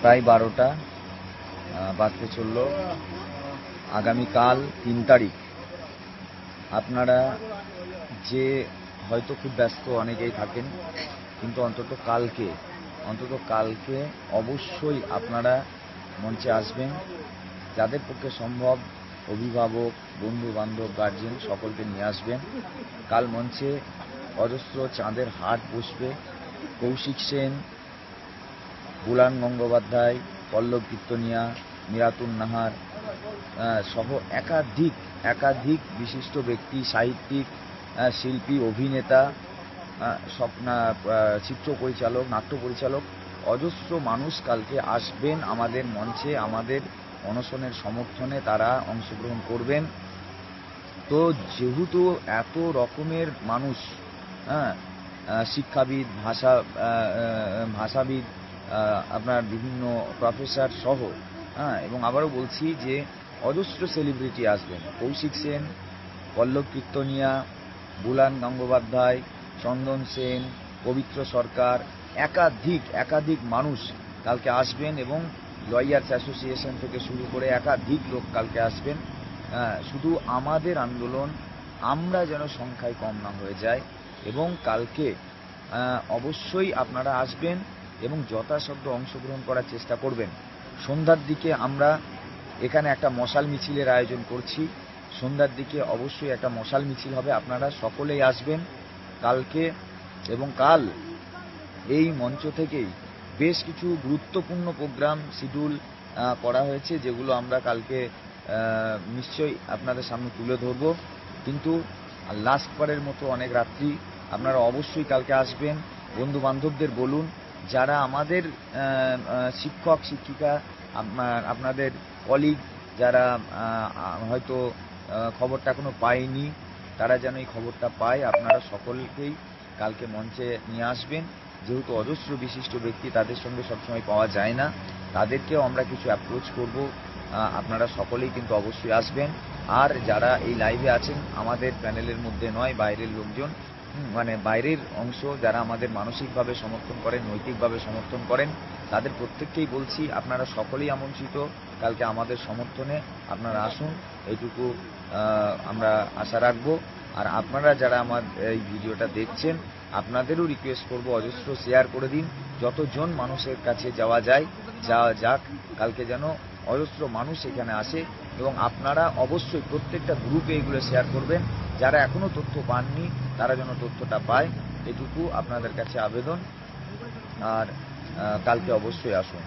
প্রায় 12টা বাজতে চলল। আগামীকাল 3 তারিখ আপনারা যে হয়তো খুব ব্যস্ত অনেকেই থাকেন, কিন্তু অন্তত কালকে অবশ্যই আপনারা মঞ্চে আসবেন। যাদের পক্ষে সম্ভব অভিভাবক, বন্ধু বান্ধব, গার্জেন সকলকে নিয়ে আসবেন। কাল মঞ্চে অজস্র চাঁদের হাট বসবে। কৌশিক সেন, বুলান গঙ্গোপাধ্যায়, পল্লব কীর্তনিয়া, মিরাতুন নাহার সহ একাধিক বিশিষ্ট ব্যক্তি, সাহিত্যিক, শিল্পী, অভিনেতা, চিত্র পরিচালক, নাট্য পরিচালক, অজস্র মানুষ কালকে আসবেন আমাদের মঞ্চে। আমাদের অনশনের সমর্থনে তারা অংশগ্রহণ করবেন। তো যেহেতু এত রকমের মানুষ, শিক্ষাবিদ, ভাষাবিদ, আপনার বিভিন্ন প্রফেসর সহ, এবং আবারও বলছি যে অজস্র সেলিব্রিটি আসবেন। কৌশিক সেন, পল্লব কীর্তনিয়া, বুলান গঙ্গোপাধ্যায়, চন্দন সেন, পবিত্র সরকার, একাধিক মানুষ কালকে আসবেন এবং লয়ার্স অ্যাসোসিয়েশন থেকে শুরু করে একাধিক লোক কালকে আসবেন। শুধু আমাদের আন্দোলন আমরা যেন সংখ্যায় কম না হয়ে যায়, এবং কালকে অবশ্যই আপনারা আসবেন এবং যথাসাধ্য অংশগ্রহণ করার চেষ্টা করবেন। সন্ধ্যার দিকে আমরা এখানে একটা মশাল মিছিলের আয়োজন করছি। সন্ধ্যার দিকে অবশ্যই একটা মশাল মিছিল হবে। আপনারা সকলেই আসবেন কালকে। এবং কাল এই মঞ্চ থেকেই বেশ কিছু গুরুত্বপূর্ণ প্রোগ্রাম শিডিউল করা হয়েছে, যেগুলো আমরা কালকে নিশ্চয়ই আপনাদের সামনে তুলে ধরব। কিন্তু লাস্টবারের মতো অনেক রাত্রি আপনারা অবশ্যই কালকে আসবেন। বন্ধু বান্ধবদের বলুন, যারা আমাদের শিক্ষক শিক্ষিকা, আপনাদের কলিগ, যারা হয়তো খবরটা এখনো পায়নি, তারা যেন এই খবরটা পায়। আপনারা সকলকেই কালকে মঞ্চে নিয়ে আসবেন। যেহেতু অজস্র বিশিষ্ট ব্যক্তি, তাদের সঙ্গে সবসময় পাওয়া যায় না, তাদেরকেও আমরা কিছু অ্যাপ্রোচ করব। আপনারা সকলেই কিন্তু অবশ্যই আসবেন। আর যারা এই লাইভে আছেন আমাদের প্যানেলের মধ্যে নয়, বাইরের লোকজন, মানে বাইরের অংশ, যারা আমাদের মানসিকভাবে সমর্থন করেন, নৈতিকভাবে সমর্থন করেন, তাদের প্রত্যেককেই বলছি আপনারা সকলেই আমন্ত্রিত কালকে আমাদের সমর্থনে। আপনারা আসুন, এইটুকু আমরা আশা রাখব। আর আপনারা যারা আমার এই ভিডিওটা দেখছেন, আপনাদেরও রিকোয়েস্ট করব অজস্র শেয়ার করে দিন। যতজন মানুষের কাছে যাওয়া যাক, কালকে যেন অজস্র মানুষ এখানে আসে। এবং আপনারা অবশ্যই প্রত্যেকটা গ্রুপে এগুলো শেয়ার করবেন। যারা এখনো তথ্য পাননি তারা যেন তথ্যটা পায়, এটুকু আপনাদের কাছে আবেদন। আর কালকে অবশ্যই আসুন।